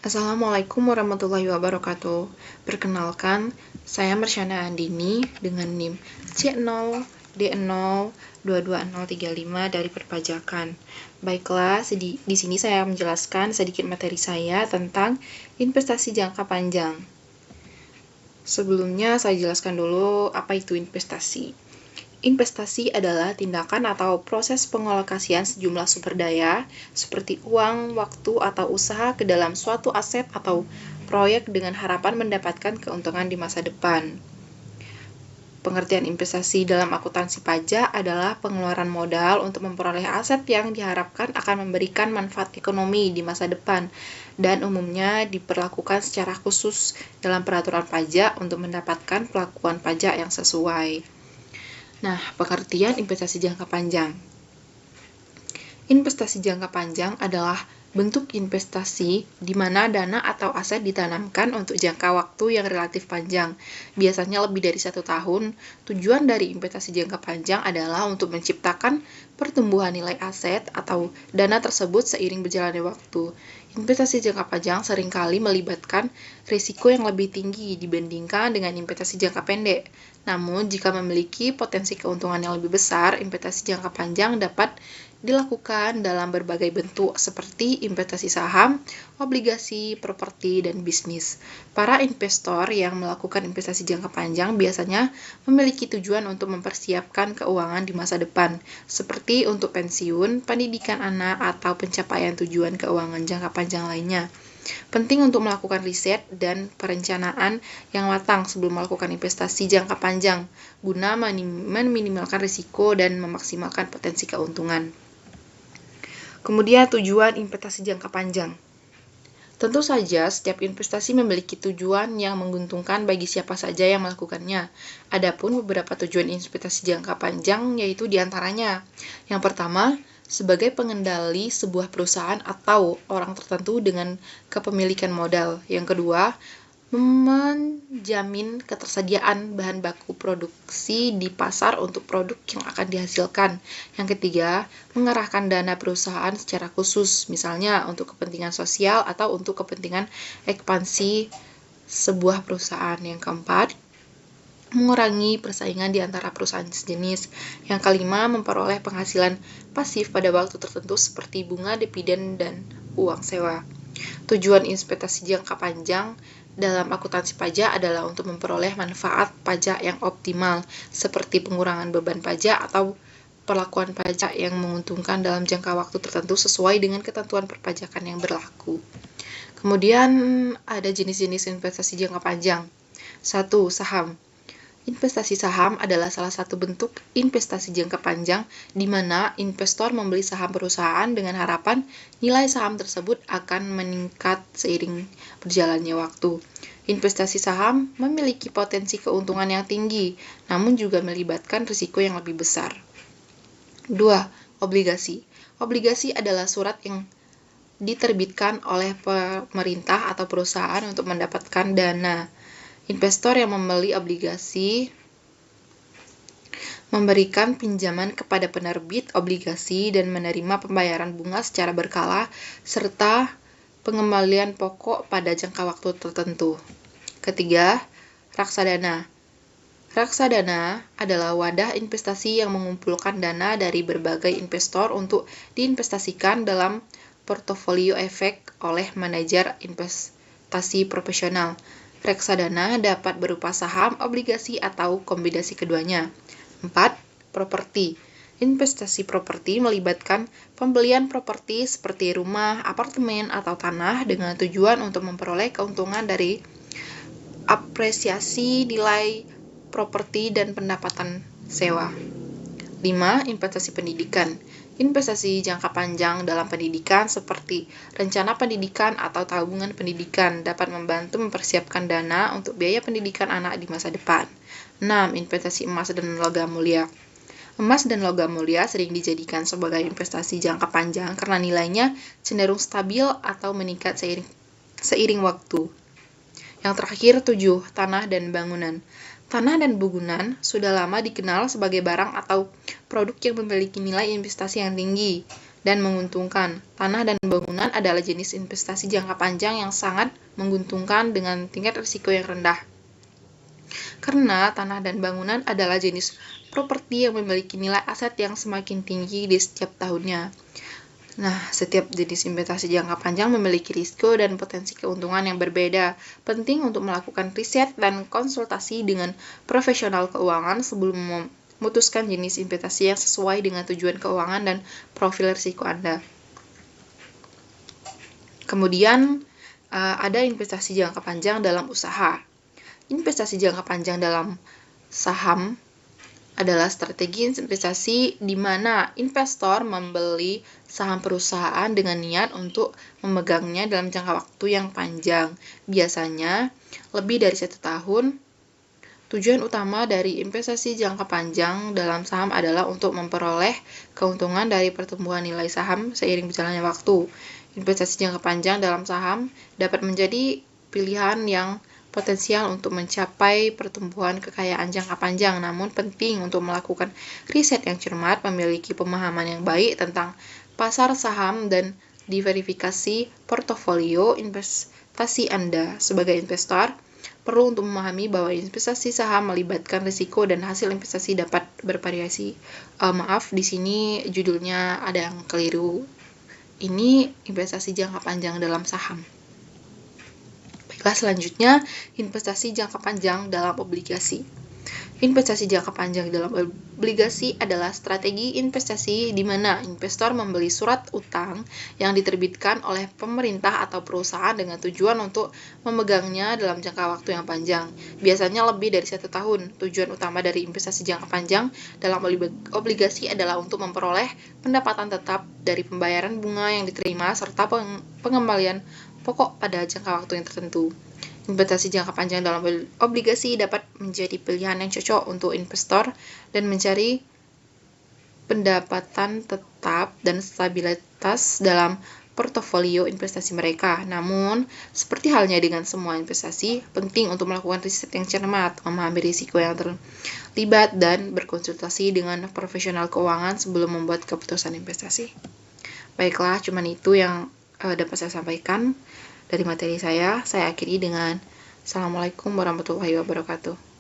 Assalamualaikum warahmatullahi wabarakatuh. Perkenalkan, saya Marsyana Andini dengan NIM C0D0222035 dari Perpajakan. Baiklah, di sini saya menjelaskan sedikit materi saya tentang investasi jangka panjang. Sebelumnya saya jelaskan dulu apa itu investasi. Investasi adalah tindakan atau proses pengalokasian sejumlah sumber daya seperti uang, waktu, atau usaha ke dalam suatu aset atau proyek dengan harapan mendapatkan keuntungan di masa depan. Pengertian investasi dalam akuntansi pajak adalah pengeluaran modal untuk memperoleh aset yang diharapkan akan memberikan manfaat ekonomi di masa depan dan umumnya diperlakukan secara khusus dalam peraturan pajak untuk mendapatkan pelakuan pajak yang sesuai. Nah, pengertian investasi jangka panjang. Investasi jangka panjang adalah bentuk investasi di mana dana atau aset ditanamkan untuk jangka waktu yang relatif panjang, biasanya lebih dari 1 tahun. Tujuan dari investasi jangka panjang adalah untuk menciptakan pertumbuhan nilai aset atau dana tersebut seiring berjalannya waktu. Investasi jangka panjang seringkali melibatkan risiko yang lebih tinggi dibandingkan dengan investasi jangka pendek. Namun, jika memiliki potensi keuntungan yang lebih besar, investasi jangka panjang dapat dilakukan dalam berbagai bentuk seperti investasi saham, obligasi, properti, dan bisnis. Para investor yang melakukan investasi jangka panjang biasanya memiliki tujuan untuk mempersiapkan keuangan di masa depan, seperti untuk pensiun, pendidikan anak, atau pencapaian tujuan keuangan jangka panjang lainnya. Penting untuk melakukan riset dan perencanaan yang matang sebelum melakukan investasi jangka panjang, guna meminimalkan risiko dan memaksimalkan potensi keuntungan. Kemudian tujuan investasi jangka panjang. Tentu saja, setiap investasi memiliki tujuan yang menguntungkan bagi siapa saja yang melakukannya. Adapun beberapa tujuan investasi jangka panjang yaitu diantaranya. Yang pertama, sebagai pengendali sebuah perusahaan atau orang tertentu dengan kepemilikan modal. Yang kedua, menjamin ketersediaan bahan baku produksi di pasar untuk produk yang akan dihasilkan. Yang ketiga, mengerahkan dana perusahaan secara khusus, misalnya untuk kepentingan sosial atau untuk kepentingan ekspansi sebuah perusahaan. Yang keempat, mengurangi persaingan di antara perusahaan sejenis. Yang kelima, memperoleh penghasilan pasif pada waktu tertentu seperti bunga, dividen, dan uang sewa. Tujuan investasi jangka panjang dalam akuntansi pajak adalah untuk memperoleh manfaat pajak yang optimal, seperti pengurangan beban pajak atau perlakuan pajak yang menguntungkan dalam jangka waktu tertentu sesuai dengan ketentuan perpajakan yang berlaku. Kemudian ada jenis-jenis investasi jangka panjang. 1. Saham. Investasi saham adalah salah satu bentuk investasi jangka panjang di mana investor membeli saham perusahaan dengan harapan nilai saham tersebut akan meningkat seiring berjalannya waktu. Investasi saham memiliki potensi keuntungan yang tinggi, namun juga melibatkan risiko yang lebih besar. 2. Obligasi. Obligasi adalah surat yang diterbitkan oleh pemerintah atau perusahaan untuk mendapatkan dana. Investor yang membeli obligasi memberikan pinjaman kepada penerbit obligasi dan menerima pembayaran bunga secara berkala serta pengembalian pokok pada jangka waktu tertentu. Ketiga, reksadana. Reksadana adalah wadah investasi yang mengumpulkan dana dari berbagai investor untuk diinvestasikan dalam portofolio efek oleh manajer investasi profesional. Reksadana dapat berupa saham, obligasi, atau kombinasi keduanya. 4. Properti. Investasi properti melibatkan pembelian properti seperti rumah, apartemen, atau tanah dengan tujuan untuk memperoleh keuntungan dari apresiasi nilai properti dan pendapatan sewa. 5. Investasi pendidikan. Investasi jangka panjang dalam pendidikan seperti rencana pendidikan atau tabungan pendidikan dapat membantu mempersiapkan dana untuk biaya pendidikan anak di masa depan. 6. Investasi emas dan logam mulia. Emas dan logam mulia sering dijadikan sebagai investasi jangka panjang karena nilainya cenderung stabil atau meningkat seiring waktu. Yang terakhir 7. Tanah dan bangunan. Tanah dan bangunan sudah lama dikenal sebagai barang atau produk yang memiliki nilai investasi yang tinggi. dan menguntungkan. Tanah dan bangunan adalah jenis investasi jangka panjang yang sangat menguntungkan dengan tingkat risiko yang rendah. Karena tanah dan bangunan adalah jenis properti yang memiliki nilai aset yang semakin tinggi di setiap tahunnya. Nah, setiap jenis investasi jangka panjang memiliki risiko dan potensi keuntungan yang berbeda. Penting untuk melakukan riset dan konsultasi dengan profesional keuangan sebelum memutuskan jenis investasi yang sesuai dengan tujuan keuangan dan profil risiko Anda. Kemudian, ada investasi jangka panjang dalam usaha. Investasi jangka panjang dalam saham adalah strategi investasi di mana investor membeli saham perusahaan dengan niat untuk memegangnya dalam jangka waktu yang panjang, biasanya lebih dari 1 tahun. Tujuan utama dari investasi jangka panjang dalam saham adalah untuk memperoleh keuntungan dari pertumbuhan nilai saham seiring berjalannya waktu. Investasi jangka panjang dalam saham dapat menjadi pilihan yang potensial untuk mencapai pertumbuhan kekayaan jangka panjang, namun penting untuk melakukan riset yang cermat, memiliki pemahaman yang baik tentang pasar saham, dan diverifikasi portofolio investasi Anda. Sebagai investor, perlu untuk memahami bahwa investasi saham melibatkan risiko dan hasil investasi dapat bervariasi. Maaf, di sini judulnya ada yang keliru. Ini investasi jangka panjang dalam saham. Baiklah, selanjutnya investasi jangka panjang dalam obligasi. Investasi jangka panjang dalam obligasi adalah strategi investasi di mana investor membeli surat utang yang diterbitkan oleh pemerintah atau perusahaan dengan tujuan untuk memegangnya dalam jangka waktu yang panjang, biasanya lebih dari 1 tahun. Tujuan utama dari investasi jangka panjang dalam obligasi adalah untuk memperoleh pendapatan tetap dari pembayaran bunga yang diterima serta pengembalian pokok pada jangka waktu yang tertentu. Investasi jangka panjang dalam obligasi dapat menjadi pilihan yang cocok untuk investor dan mencari pendapatan tetap dan stabilitas dalam portofolio investasi mereka. Namun, seperti halnya dengan semua investasi, penting untuk melakukan riset yang cermat, memahami risiko yang terlibat, dan berkonsultasi dengan profesional keuangan sebelum membuat keputusan investasi. Baiklah, cuman itu yang dapat saya sampaikan dari materi saya. Saya akhiri dengan Assalamualaikum warahmatullahi wabarakatuh.